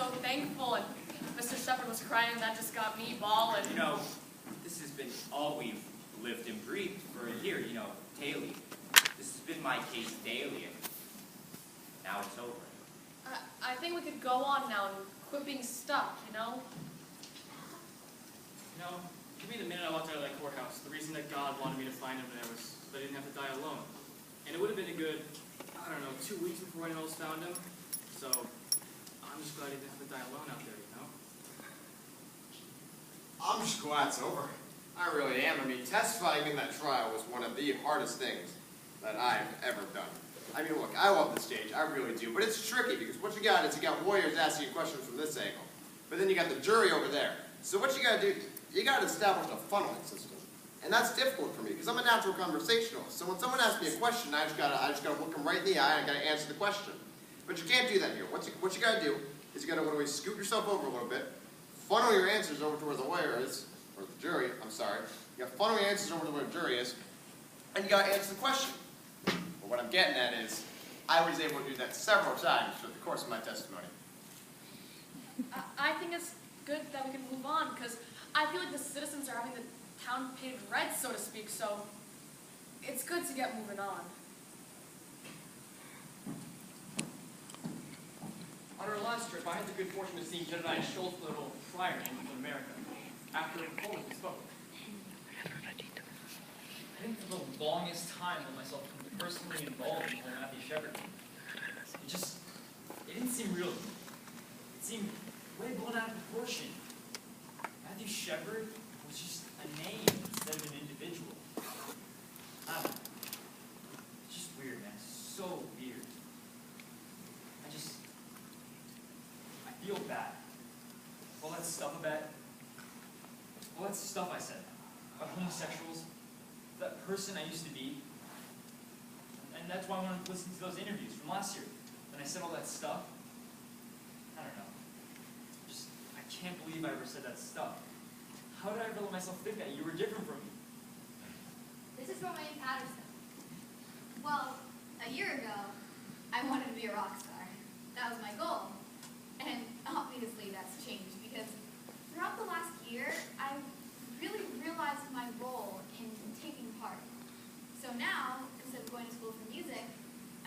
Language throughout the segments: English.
so thankful, and Mr. Shepard was crying, and that just got me bawling. You know, this has been all we've lived and breathed for a year, you know, daily. This has been my case daily, and now it's over. I think we could go on now and quit being stuck, you know? You know, give me the minute I walked out of that courthouse. The reason that God wanted me to find him there was so I didn't have to die alone. And it would have been a good, I don't know, 2 weeks before anyone else found him. So, I'm just glad I didn't have to die alone out there, you know? I'm just glad it's over. I really am. I mean, testifying in that trial was one of the hardest things that I've ever done. I mean, look, I love the stage, I really do, but it's tricky because what you got is you got lawyers asking you questions from this angle, but then you got the jury over there. So what you got to do, you got to establish a funneling system, and that's difficult for me because I'm a natural conversationalist. So when someone asks me a question, I just gotta look them right in the eye and I gotta answer the question. But you can't do that here. What you gotta do is you gotta literally scoot yourself over a little bit, funnel your answers over to where the lawyer is, or the jury. I'm sorry. You gotta funnel your answers over to where the jury is, and you gotta answer the question. But what I'm getting at is, I was able to do that several times through the course of my testimony. I think it's good that we can move on, because I feel like the citizens are having the town painted red, so to speak, so it's good to get moving on. On our last trip, I had the good fortune of seeing Jedediah Schultz, the little friar in America, after Poland spoke. I think for the longest time I let myself become personally involved in the whole Matthew Shepard thing. It didn't seem real to me. It seemed way blown out of proportion. Matthew Shepard was just a name instead of an individual. I don't know. It's just weird, man. It's so weird. I feel bad. All that stuff I said about homosexuals, that person I used to be, and that's why I wanted to listen to those interviews from last year. When I said all that stuff, I don't know. I can't believe I ever said that stuff. How did I ever let myself think that? You were different from me. This is Romaine Patterson. Well, a year ago, I wanted to be a rock star. That was my goal. And obviously that's changed because throughout the last year, I really realized my role in taking part. So now, instead of going to school for music,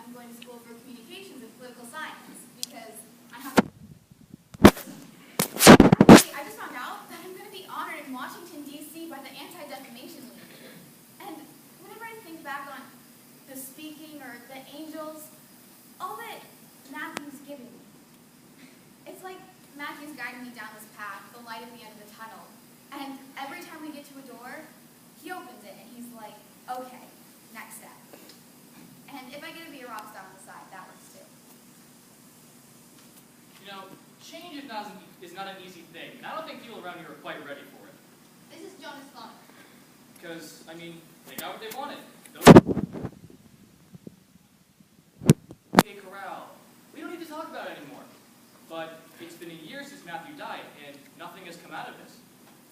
I'm going to school for communications and political science because I have. Actually, I just found out that I'm going to be honored in Washington, D.C. by the Anti-Defamation League. And whenever I think back on the speaking or the angels, all that Matthew's given me, it's like Matthew's guiding me down this path, the light at the end of the tunnel. And every time we get to a door, he opens it and he's like, okay, next step. And if I get to be a rock star on the side, that works too. You know, change is not an easy thing, and I don't think people around here are quite ready for it. This is Jonas Sloan. Because, I mean, they got what they wanted. Corral. We don't need to talk about it anymore. But it's been a year since Matthew died, and nothing has come out of this.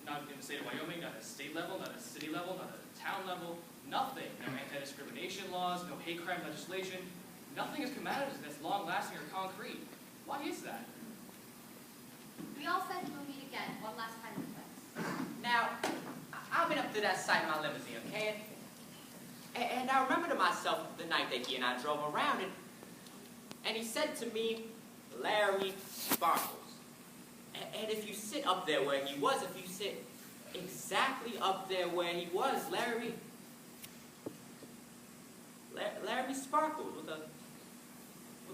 Not in the state of Wyoming, not at a state level, not at a city level, not at a town level, nothing. No anti-discrimination laws, no hate crime legislation. Nothing has come out of this that's long-lasting or concrete. Why is that? We all said we'll meet again one last time in place. Now, I've been up to that site in my limousine, okay? And I remember to myself the night that he and I drove around, and he said to me, Larry Sparkles. And if you sit up there where he was, if you sit exactly up there where he was, Larry Sparkles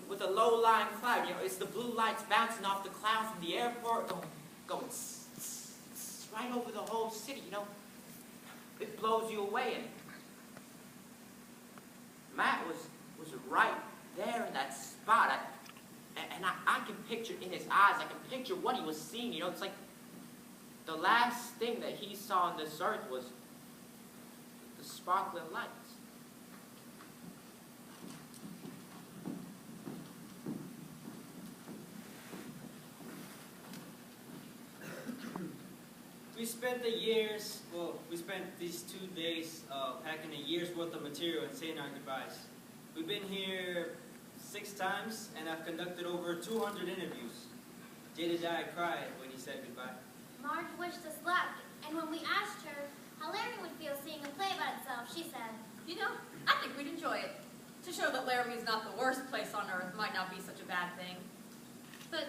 with a low-lying cloud. You know, it's the blue lights bouncing off the clouds from the airport, going right over the whole city. You know, it blows you away. And Matt was right there in that spot. And I can picture in his eyes, I can picture what he was seeing. You know, it's like the last thing that he saw on this earth was the sparkling lights. We spent these 2 days packing a year's worth of material and saying our goodbyes. We've been here 6 times, and I've conducted over 200 interviews. Jedediah cried when he said goodbye. Marge wished us luck, and when we asked her how Larry would feel seeing a play about itself, she said, You know, I think we'd enjoy it. To show that Laramie's not the worst place on earth might not be such a bad thing. But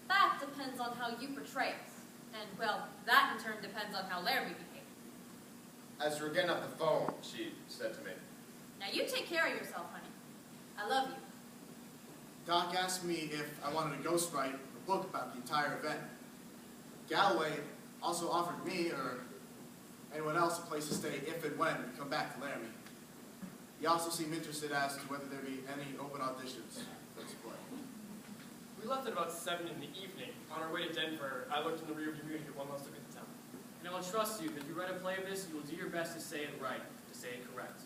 that depends on how you portray us. And, well, that in turn depends on how Laramie behaves. As we were getting off the phone, she said to me, Now you take care of yourself, honey. I love you. Doc asked me if I wanted to ghostwrite a book about the entire event. Galloway also offered me, or anyone else, a place to stay if and when we come back to Laramie. He also seemed interested as to whether there be any open auditions for this play. We left at about 7 in the evening. On our way to Denver, I looked in the rearview mirror to get one last look at the town. And I will trust you that if you write a play of this, you will do your best to say it right, to say it correct.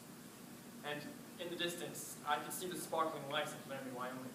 And in the distance, I could see the sparkling lights of Laramie, Wyoming.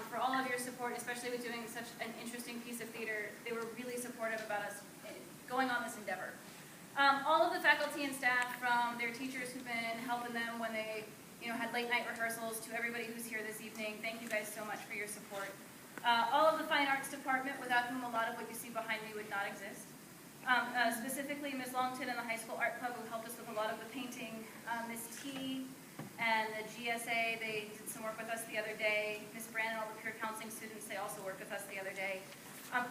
For all of your support, especially with doing such an interesting piece of theater. They were really supportive about us going on this endeavor. All of the faculty and staff, from their teachers who've been helping them when they had late night rehearsals, to everybody who's here this evening, thank you guys so much for your support. All of the Fine Arts Department, without whom a lot of what you see behind me would not exist. Specifically, Ms. Longton and the High School Art Club, who helped us with a lot of the painting. Ms. T and the GSA, they did some work with us the other day. Ms. Brand and all the peer counseling students, they also worked with us the other day.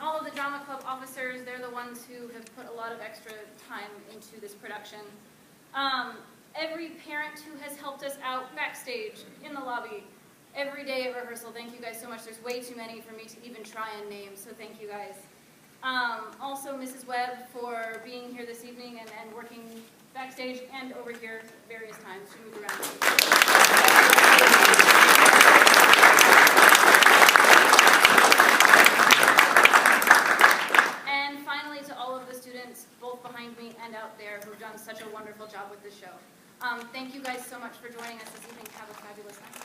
All of the drama club officers, they're the ones who have put a lot of extra time into this production. Every parent who has helped us out backstage, in the lobby, every day at rehearsal, thank you guys so much. There's way too many for me to even try and name, so thank you guys. Also, Mrs. Webb for being here this evening and working backstage and over here various times. She moved around. And finally, to all of the students, both behind me and out there, who've done such a wonderful job with this show. Thank you guys so much for joining us this evening. Have a fabulous night.